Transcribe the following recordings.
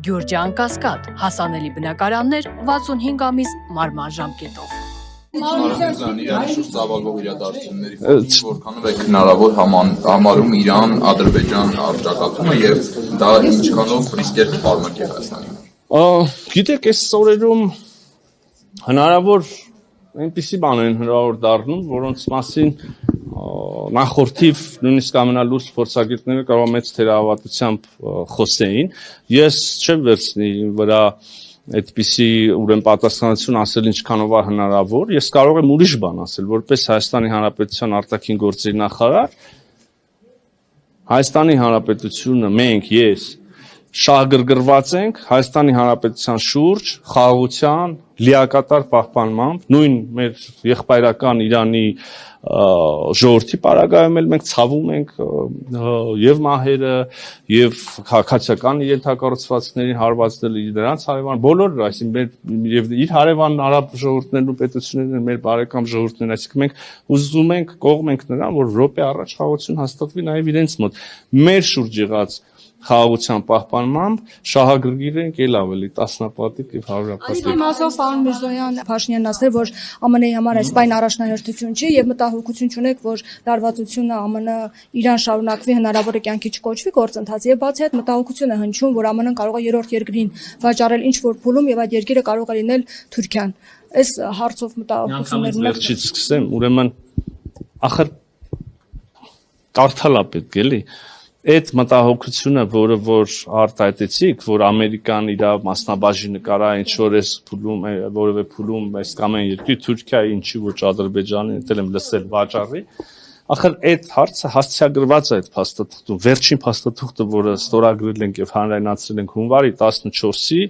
Գյուրջան Կասկադ, հասանելի բնակարաններ 65 ամիս մարման ժամկետով։ Իրանի շուրջ ծավալվող իրադարձությունների որքանով է հնարավոր համարում Իրան, Ադրբեջան առճակատումը եւ դա ինչքանով ռիսկեր կբարմակի Հայաստանին։ Գիտեք, այս օրերում հնարավոր այնպիսի բաներ են հնարավոր դառնում, որոնց մասին նախորդիվ նույնիսկ ամենալուրջ փորձագետները կարող մեծ թերահավատությամբ խոսեին։ Ես չեմ վերցնի վրա այդպիսի ուրեմն պատասխանատվություն ասել ինչքանով է հնարավոր, ես կարող եմ ուրիշ բան ասել, որպես Հայաստանի Հանրապետության արտաքին գործերի նախարար, Հայաստանի Հանրապետությունը ես շահագրգռված ենք Հայաստանի Հանրապետության շուրջ խաղաղության լիակատար պահպանմամբ, նույն մեր եղբայրական Իրանի ժողովրդի պարագայում էլ մենք ցավում ենք եւ մահերը եւ քաղաքացիական ենթակառուցվածքների հարվածները դրանց հարևան բոլոր, այսինքն եւ իր հարևան արաբ ժողովուրդներն ու պետություններն մեր բարեկամ ժողովուրդներն, այսինքն մենք ուզում ենք կողմ ենք նրան, որ րոպե առաջ խաղաղություն հաստատվի նաեւ իրենց մոտ։ Մեր շուրջ եղած խաղաղության պահպանմամբ շահագրգիռ ենք ել ավելի տասնապատիկ եւ հարյուրապատիկ։ Այս մասով պարոն Միրզոյան Փաշինյանն ասել, որ ԱՄՆ-ի համար այս բան առաջնահերթություն չի եւ մտահոգություն չունեք, որ լարվածությունը ԱՄՆ Իրան շարունակվի, հնարավոր է կյանքի չկոչվի գործընթաց եւ բացի այդ մտահոգություն է հնչում, որ ԱՄՆ-ն կարող է երրորդ երկրին վաճառել ինչ որ փուլում եւ այդ երկիրը կարող է լինել Թուրքիան։ Այս հարցով մտահոգություններ ունեք։ Վերջից սկսեմ, ուրեմն ախր կարդալա պետք էլի։ Այդ մտահոգությունը, որը որ արտահայտեցիք, որ Ամերիկան իր մասնաբաժինը կարա ինչ-որ էս փուլում, որևէ փուլում այս կամ այն երկրի Թուրքիայի ինչի ոչ Ադրբեջանի, դել եմ լսել վաճառի, ախր այդ հարցը հասցեագրված է այդ փաստաթղթում, վերջին փաստաթուղթը, որը ստորագրել ենք եւ հանրայնացրել ենք հունվարի 14-ի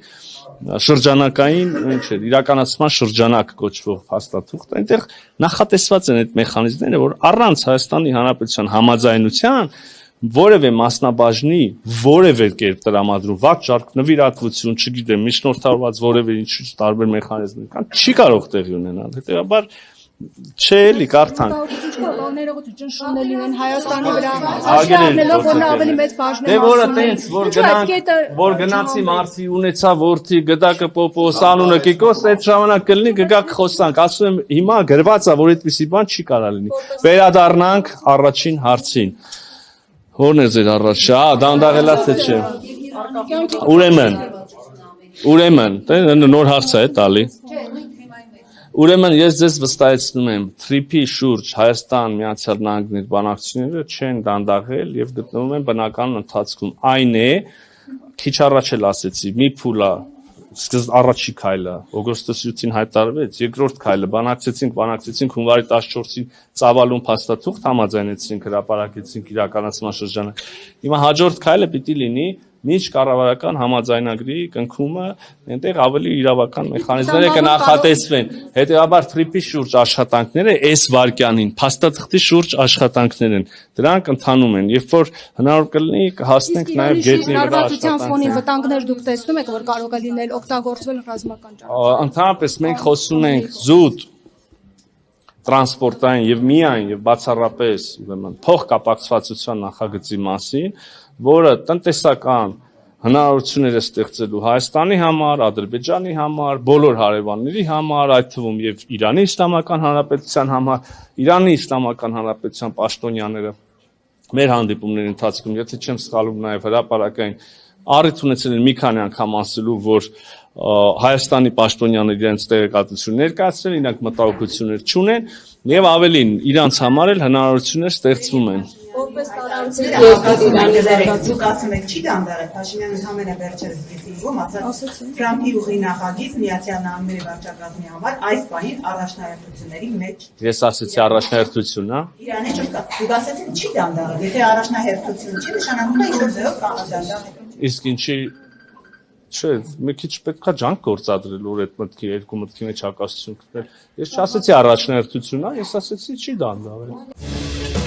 շրջանակային, ինչ է, իրականացման շրջանակ կոչվող փաստաթուղթ, այնտեղ նախատեսված են այդ մեխանիզմները, որ առանց Հայաստանի Հանրապետության համաձայնության որևէ մասնաբաժնի որևէ կերպ տրամադրում վաճառք, նվիրատվություն, չգիտեմ, միջնորդավորված որևէ ինչ տարբեր մեխանիզմներ կան, չի կարող տեղի ունենալ։ Հետեւաբար չէ էլի կարդանք։ Ներողություն ճնշումներ լինեն Հայաստանի վրա, առնելով որ ավելի մեծ բաժն է։ Դե որը տենց որ գնացի մարզի ունեցա որդի գդակը պոպոս անունը Կիկոս, այդ ժամանակ կլինի գգակ խոսանք, ասում եմ հիմա գրված է, որ այդպիսի բան չի կարող լինի։ Վերադառնանք առաջին հարցին։ Որն է ձեր առաջը, դանդաղելա թե չէ։ Ուրեմն, նոր հարց է տալի։ Ուրեմն ես ձեզ վստահեցնում եմ, TRIP-ի շուրջ Հայաստան, Միացյալ Նահանգներ բանակցությունները չեն դանդաղել եւ գտնվում են բնական ընթացքում։ Այն է, քիչ առաջ էլ ասեցի, մի փուլ է, առաջի քայլը օգոստոսի 8-ին հայտարարվեց, երկրորդ քայլը բանակցեցինք հունվարի 14-ին ծավալուն փաստաթուղթ համաձայնեցինք, հրապարակեցինք իրականացման շրջանակ։ Հիմա հաջորդ քայլը պիտի լինի միջկառավարական համաձայնագրի կնքումը, այնտեղ ավելի իրավական մեխանիզմներ կնախատեսվեն։ Հետևաբար TRIP-ի շուրջ աշխատանքները այս վարքյանին փաստաթղթի շուրջ աշխատանքներ են։ Դրանք ընթանում են, երբ որ հնարավոր կլինի կհասնենք նաև գետնի վրա աշխատանքներ։ Ֆոնի վտանգներ դուք տեսնում եք, որ կարող է լինել օգտագործվել ռազմական ճանապարհով։ Ընդհանրապես մենք խոսում ենք զուտ տրանսպորտային եւ միայն եւ բացառապես ուրեմն փոխկապակցվածության նախագծի մասին, որը տնտեսական հնարավորություններ է ստեղծելու Հայաստանի համար, Ադրբեջանի համար, բոլոր հարևանների համար, այդ թվում եւ Իրանի Իսլամական Հանրապետության համար, Իրանի Իսլամական Հանրապետության պաշտոնյաները մեր հանդիպումների ընթացքում, եթե չեմ սխալվում, նաեւ հրապարակային առիթ ունեցել են մի քանի անգամ ասելու, որ Հայաստանի պաշտոնյաները իրենց տեղեկատվություն ներկայացրել, իրանք մտահոգություններ չունեն եւ ավելին իրանց համար էլ հնարավորություններ ստեղծվում են։ Որպես տարածքի դուք ասում եք չի դանդաղել Փաշինյանը ամենավերջերս դիվիզիոնում ասաց Թրամփի ուղի նախագիծ Միացյալ Նահանգների վարչակազմի համար այս բանին առաջնահերթությունների մեջ։ Ես ասեցի առաջնահերթություն, հա։ Իրանի ճշտա։ Դուք ասեցիք չի դանդաղել, եթե առաջնահերթություն չի նշանակում է ինչ-որ ձեւով կդանդաղել։ Իսկ ինչի չէ, մի քիչ պետքա ջանք գործադրել, որ այդ մտքի երկու մտքի մեջ հակասություն գտնել։ Ես չասեցի առաջնահերթություն, հա, ես ասեցի չի դանդաղել։